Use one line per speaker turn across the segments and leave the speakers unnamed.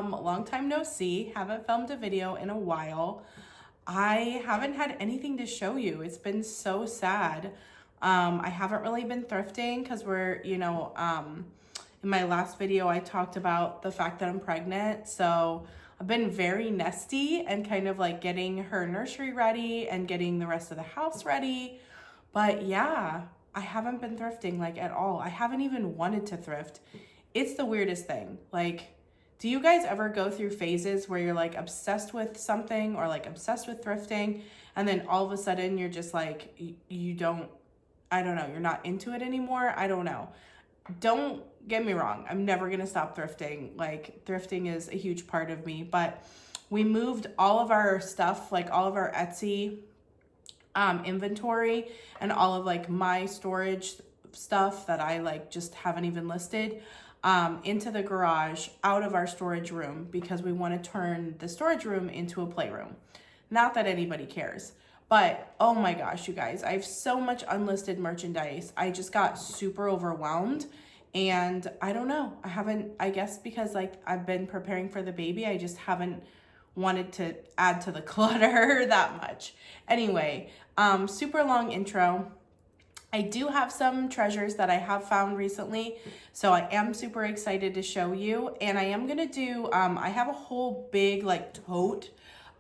Long time no see. Haven't filmed a video in a while. I haven't had anything to show you. It's been so sad. I haven't really been thrifting because we're, in my last video, I talked about the fact that I'm pregnant. So I've been very nesty and kind of like getting her nursery ready and getting the rest of the house ready. But yeah, I haven't been thrifting like at all. I haven't even wanted to thrift. It's the weirdest thing. Like, do you guys ever go through phases where you're like obsessed with something or like obsessed with thrifting, and then all of a sudden you're just like, you don't, I don't know, you're not into it anymore? I don't know. Don't get me wrong. I'm never going to stop thrifting. Like, thrifting is a huge part of me, but we moved all of our stuff, like all of our Etsy inventory and all of like my storage stuff that I like just haven't even listed into the garage out of our storage room because we want to turn the storage room into a playroom. Not that anybody cares, but oh my gosh, you guys, I have so much unlisted merchandise. I just got super overwhelmed and I don't know. I guess because like I've been preparing for the baby, I just haven't wanted to add to the clutter that much. Anyway, super long intro. I do have some treasures that I have found recently, so I am super excited to show you. And I am gonna do, I have a whole big like tote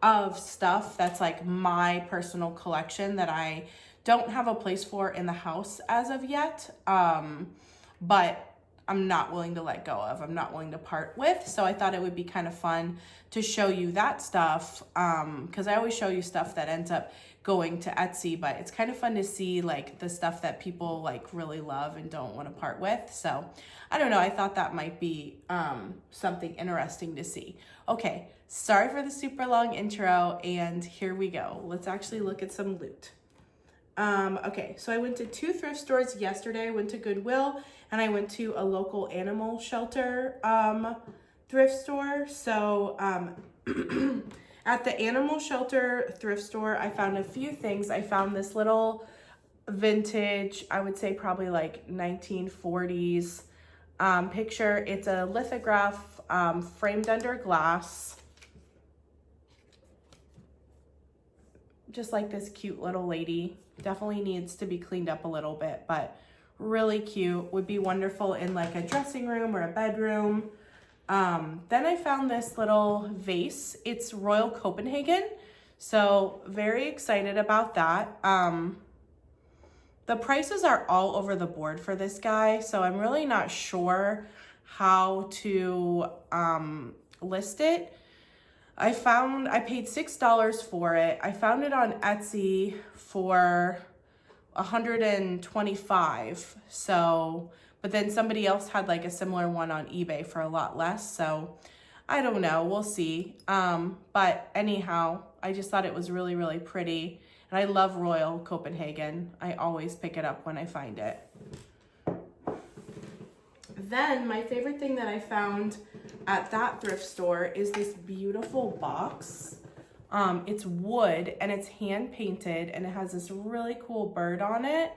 of stuff that's like my personal collection that I don't have a place for in the house as of yet, but I'm not willing to let go of, I'm not willing to part with. So I thought it would be kind of fun to show you that stuff, because I always show you stuff that ends up going to Etsy, but it's kind of fun to see like the stuff that people like really love and don't want to part with. So I don't know, I thought that might be something interesting to see. Okay, sorry for the super long intro, and here we go. Let's actually look at some loot. Okay, so I went to 2 thrift stores yesterday. I went to Goodwill and I went to a local animal shelter thrift store. So at the animal shelter thrift store, I found a few things. I found this little vintage, I would say probably like 1940s picture. It's a lithograph framed under glass. Just like this cute little lady. Definitely needs to be cleaned up a little bit, but really cute. Would be wonderful in like a dressing room or a bedroom. Then I found this little vase. It's Royal Copenhagen, so very excited about that. The prices are all over the board for this guy, so I'm really not sure how to list it. I paid $6 for it. I found it on Etsy for $125. So, but then somebody else had like a similar one on eBay for a lot less. So I don't know, we'll see. But anyhow, I just thought it was really, really pretty. And I love Royal Copenhagen. I always pick it up when I find it. Then my favorite thing that I found at that thrift store is this beautiful box. It's wood and it's hand painted and it has this really cool bird on it.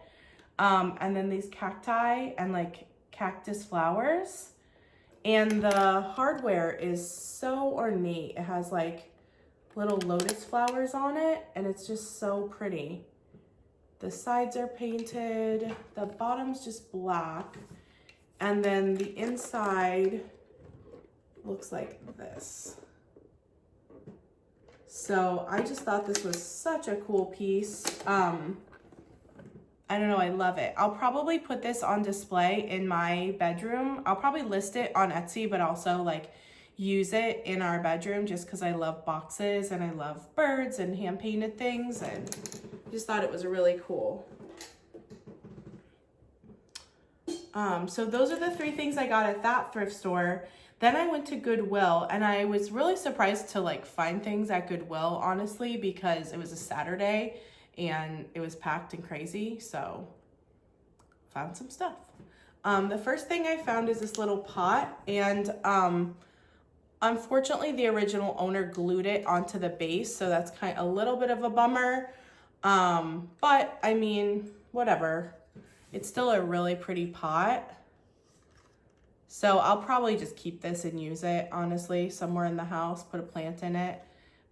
And then these cacti and like cactus flowers. And the hardware is so ornate. It has like little lotus flowers on it and it's just so pretty. The sides are painted, the bottom's just black. And then the inside looks like this. So I just thought this was such a cool piece. I don't know, I love it. I'll probably put this on display in my bedroom. I'll probably list it on Etsy, but also like use it in our bedroom just because I love boxes and I love birds and hand painted things, and just thought it was really cool. So those are the 3 things I got at that thrift store. Then I went to Goodwill and I was really surprised to like find things at Goodwill, honestly, because it was a Saturday and it was packed and crazy. So found some stuff. The first thing I found is this little pot, and unfortunately the original owner glued it onto the base. So that's kind of a little bit of a bummer. But I mean, whatever. It's still a really pretty pot. So I'll probably just keep this and use it, honestly, somewhere in the house, put a plant in it.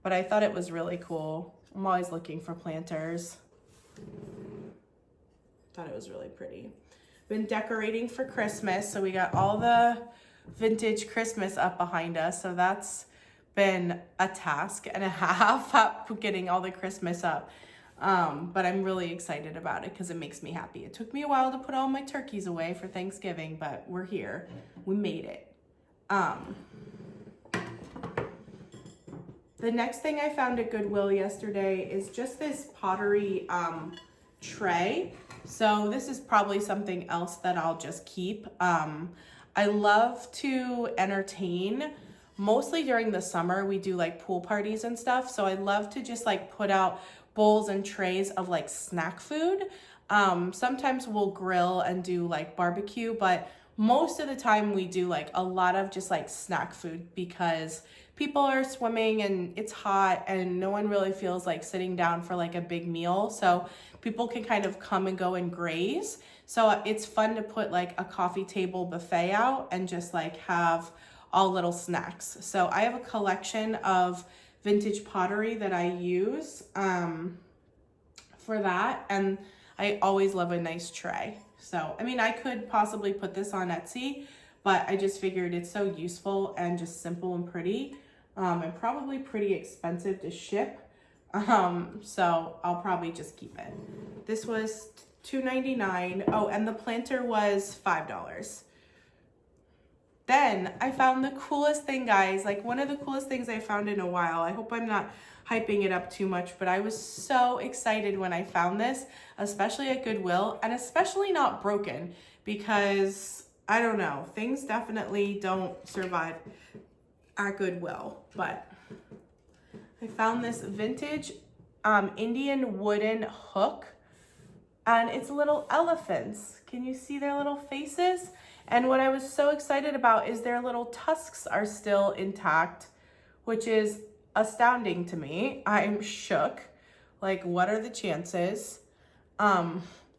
But I thought it was really cool. I'm always looking for planters. Thought it was really pretty. Been decorating for Christmas, so we got all the vintage Christmas up behind us. So that's been a task and a half getting all the Christmas up. But I'm really excited about it because it makes me happy. It took me a while to put all my turkeys away for Thanksgiving, but we're here. We made it. The next thing I found at Goodwill yesterday is just this pottery tray. So this is probably something else that I'll just keep. I love to entertain. Mostly during the summer, we do like pool parties and stuff. So I love to just like put out bowls and trays of like snack food. Sometimes we'll grill and do like barbecue, but most of the time we do like a lot of just like snack food because people are swimming and it's hot and no one really feels like sitting down for like a big meal. So people can kind of come and go and graze. So it's fun to put like a coffee table buffet out and just like have all little snacks. So I have a collection of vintage pottery that I use for that. And I always love a nice tray. So, I mean, I could possibly put this on Etsy, but I just figured it's so useful and just simple and pretty. And probably pretty expensive to ship. So I'll probably just keep it. This was $2.99. Oh, and the planter was $5. Then I found the coolest thing, guys, like one of the coolest things I found in a while. I hope I'm not hyping it up too much, but I was so excited when I found this, especially at Goodwill, and especially not broken because I don't know, things definitely don't survive at Goodwill. But I found this vintage Indian wooden hook, and it's little elephants. Can you see their little faces? And what I was so excited about is their little tusks are still intact, which is astounding to me. I'm shook. Like, what are the chances?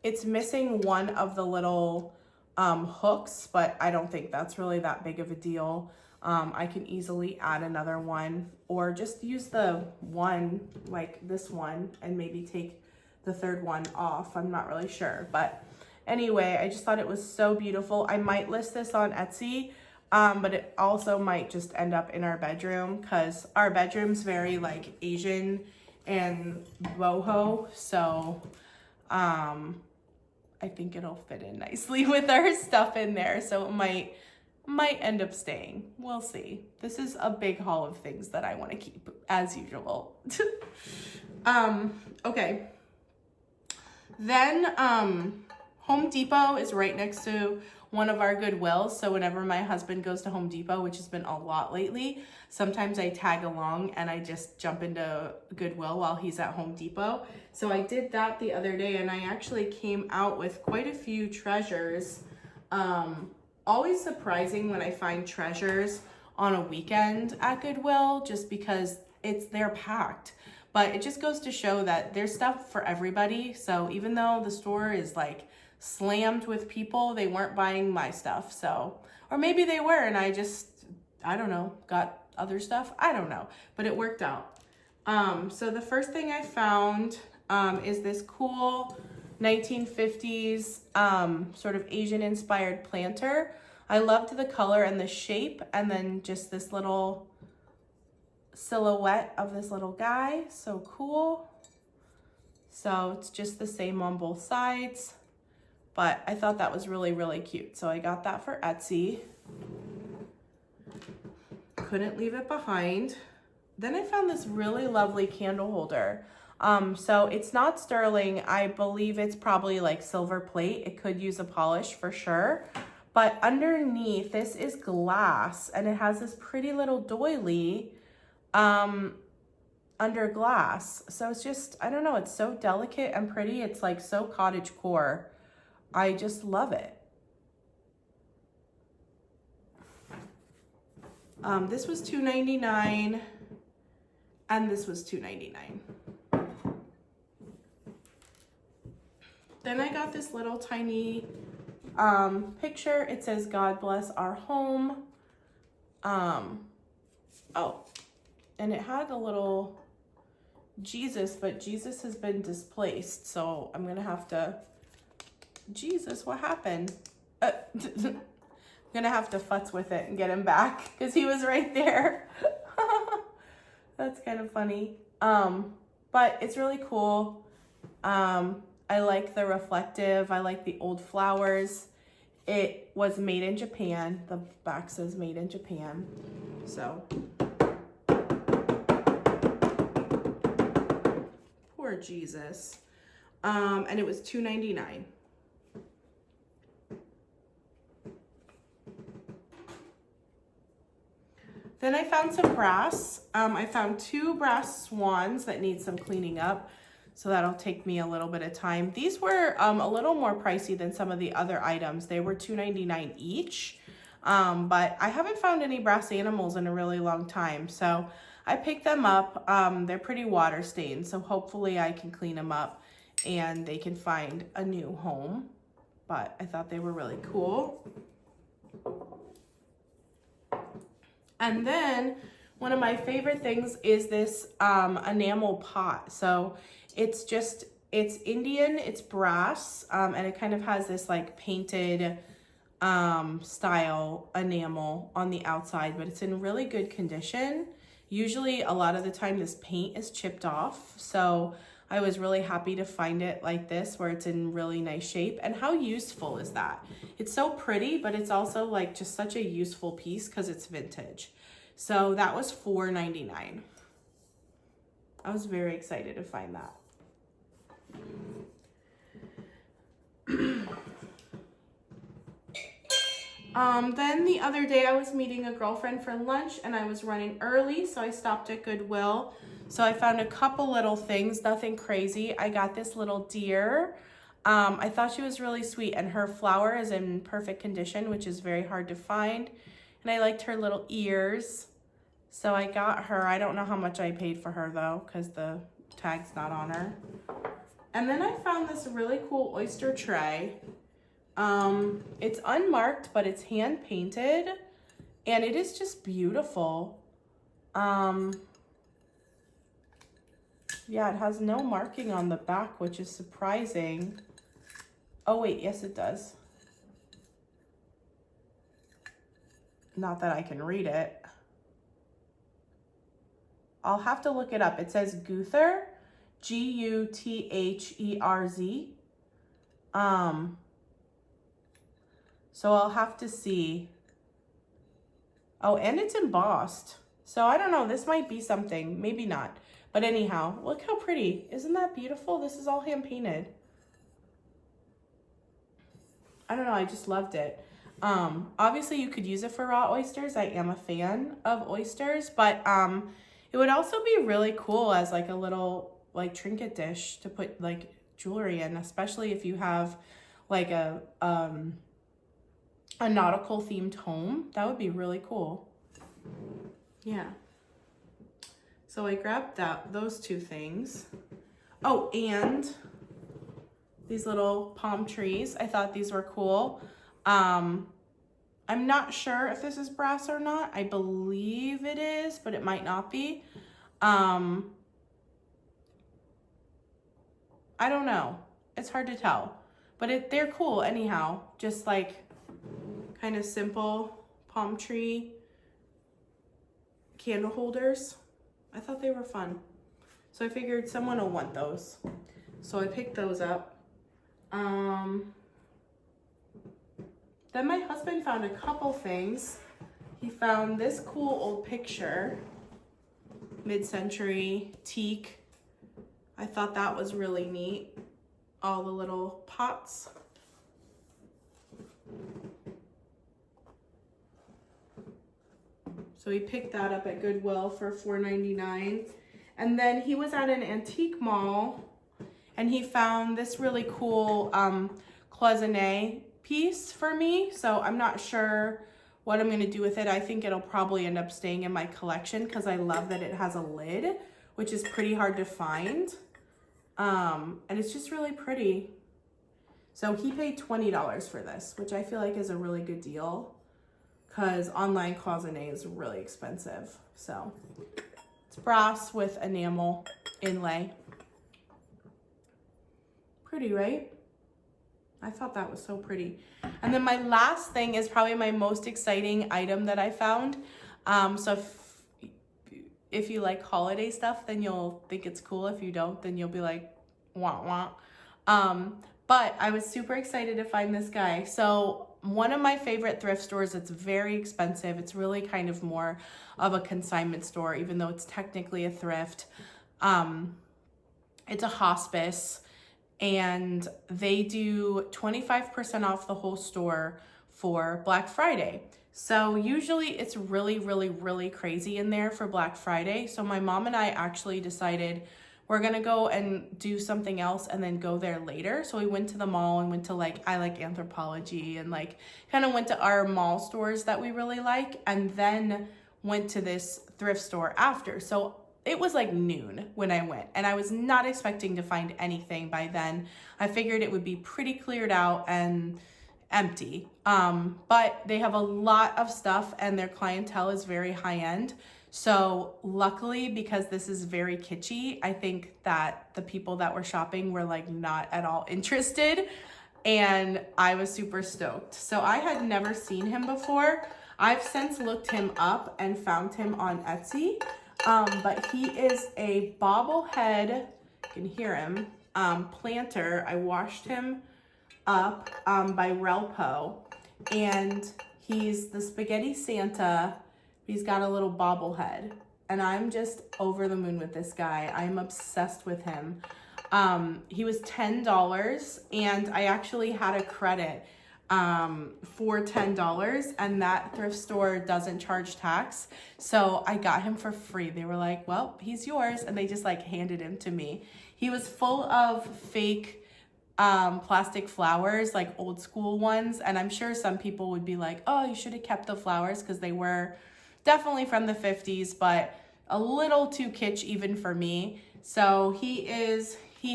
It's missing one of the little hooks, but I don't think that's really that big of a deal. I can easily add another one or just use the one, like this one, and maybe take the third one off. I'm not really sure, but anyway, I just thought it was so beautiful. I might list this on Etsy, but it also might just end up in our bedroom because our bedroom's very like Asian and boho. So I think it'll fit in nicely with our stuff in there. So it might end up staying. We'll see. This is a big haul of things that I want to keep as usual. Okay. Then Home Depot is right next to one of our Goodwills. So whenever my husband goes to Home Depot, which has been a lot lately, sometimes I tag along and I just jump into Goodwill while he's at Home Depot. So I did that the other day and I actually came out with quite a few treasures. Always surprising when I find treasures on a weekend at Goodwill just because they're packed. But it just goes to show that there's stuff for everybody. So even though the store is like slammed with people, they weren't buying my stuff. So, or maybe they were and I don't know, got other stuff. I don't know, but it worked out. So the first thing I found is this cool 1950s sort of Asian inspired planter. I loved the color and the shape, and then just this little silhouette of this little guy. So cool. So it's just the same on both sides, but I thought that was really, really cute. So I got that for Etsy. Couldn't leave it behind. Then I found this really lovely candle holder. So it's not sterling. I believe it's probably like silver plate. It could use a polish for sure. But underneath, this is glass and it has this pretty little doily under glass. So it's just, I don't know, it's so delicate and pretty. It's like so cottage core. I just love it. This was $2.99 and this was $2.99. Then I got this little tiny picture. It says, God bless our home. Oh, and it had a little Jesus, but Jesus has been displaced. So I'm going to have to, Jesus, what happened? I'm going to have to futz with it and get him back because he was right there. That's kind of funny. But it's really cool. I like the reflective. I like the old flowers. It was made in Japan. The back says made in Japan. So poor Jesus. And it was $2.99. Then I found some brass. I found 2 brass swans that need some cleaning up. So that'll take me a little bit of time. These were a little more pricey than some of the other items. They were $2.99 each. But I haven't found any brass animals in a really long time. So I picked them up. They're pretty water stained. So hopefully I can clean them up and they can find a new home. But I thought they were really cool. And then one of my favorite things is this enamel pot. So it's Indian, it's brass, and it kind of has this like painted style enamel on the outside, but it's in really good condition. Usually a lot of the time this paint is chipped off. So I was really happy to find it like this where it's in really nice shape. And how useful is that? It's so pretty, but it's also like just such a useful piece because it's vintage. So that was $4.99. I was very excited to find that. Then the other day I was meeting a girlfriend for lunch and I was running early, so I stopped at Goodwill. So I found a couple little things, nothing crazy. I got this little deer. I thought she was really sweet and her flower is in perfect condition, which is very hard to find. And I liked her little ears. So I got her. I don't know how much I paid for her though, because the tag's not on her. And then I found this really cool oyster tray. It's unmarked, but it's hand painted and it is just beautiful. Yeah, it has no marking on the back, which is surprising. Oh wait, yes it does. Not that I can read it. I'll have to look it up. It says Guther, G-U-T-H-E-R-Z. So I'll have to see. Oh, and it's embossed. So I don't know, this might be something, maybe not. But anyhow, look how pretty. Isn't that beautiful? This is all hand painted. I don't know, I just loved it. Obviously you could use it for raw oysters. I am a fan of oysters, but it would also be really cool as like a little like trinket dish to put like jewelry in, especially if you have like a nautical themed home. That would be really cool. Yeah. So I grabbed those 2 things. Oh, and these little palm trees. I thought these were cool. I'm not sure if this is brass or not. I believe it is, but it might not be. I don't know. It's hard to tell. But they're cool anyhow. Just like kind of simple palm tree candle holders. I thought they were fun. So I figured someone will want those. So I picked those up. Then my husband found a couple things. He found this cool old picture, mid-century teak. I thought that was really neat. All the little pots. So he picked that up at Goodwill for $4.99. And then he was at an antique mall and he found this really cool cloisonne piece for me. So I'm not sure what I'm going to do with it. I think it'll probably end up staying in my collection because I love that it has a lid, which is pretty hard to find. And it's just really pretty. So he paid $20 for this, which I feel like is a really good deal because online cloisonne is really expensive. So it's brass with enamel inlay. Pretty, right? I thought that was so pretty. And then my last thing is probably my most exciting item that I found. So if you like holiday stuff, then you'll think it's cool. If you don't, then you'll be like, wah, wah. But I was super excited to find this guy. So one of my favorite thrift stores, it's very expensive. It's really kind of more of a consignment store, even though it's technically a thrift. It's a hospice, and they do 25% off the whole store for Black Friday. So usually it's really, really, really crazy in there for Black Friday. So my mom and I actually decided we're gonna go and do something else and then go there later. So we went to the mall and went to I like Anthropologie and kind of went to our mall stores that we really like, and then went to this thrift store after. So it was like noon when I went, and I was not expecting to find anything by then. I figured it would be pretty cleared out and empty. But they have a lot of stuff and their clientele is very high end. So luckily, because this is very kitschy, I think that the people that were shopping were not at all interested, and I was super stoked. So I had never seen him before. I've since looked him up and found him on Etsy. But he is a bobblehead, you can hear him, planter. I washed him up by Relpo, and he's the spaghetti Santa. He's got a little bobblehead, and I'm just over the moon with this guy. I'm obsessed with him. He was $10, and I actually had a credit for $10, and that thrift store doesn't charge tax, so I got him for free. They were like, well, he's yours, and they just handed him to me. He was full of fake plastic flowers, old school ones, and I'm sure some people would be like, oh, you should have kept the flowers, because they were definitely from the 50s, but a little too kitsch even for me. So he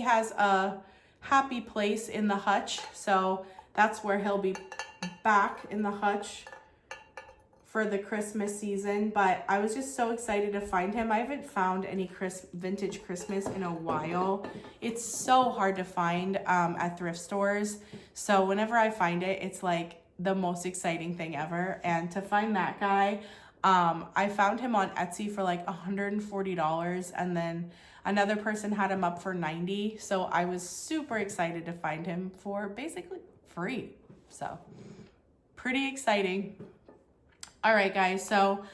has a happy place in the hutch, so that's where he'll be back in the hutch for the Christmas season. But I was just so excited to find him. I haven't found any vintage Christmas in a while. It's so hard to find at thrift stores. So whenever I find it, it's the most exciting thing ever. And to find that guy, I found him on Etsy for $140, and then another person had him up for $90. So I was super excited to find him for basically free. So pretty exciting. All right, guys. So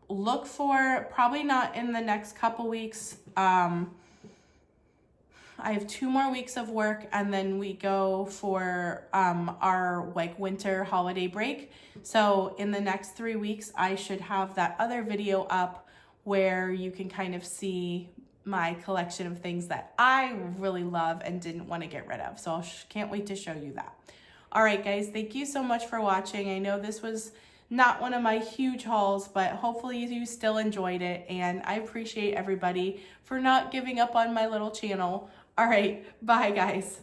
look for, probably not in the next couple weeks. I have 2 more weeks of work, and then we go for our winter holiday break. So in the next 3 weeks, I should have that other video up where you can kind of see my collection of things that I really love and didn't want to get rid of. So I can't wait to show you that. All right, guys, thank you so much for watching. I know this was not one of my huge hauls, but hopefully you still enjoyed it, and I appreciate everybody for not giving up on my little channel. All right, bye, guys.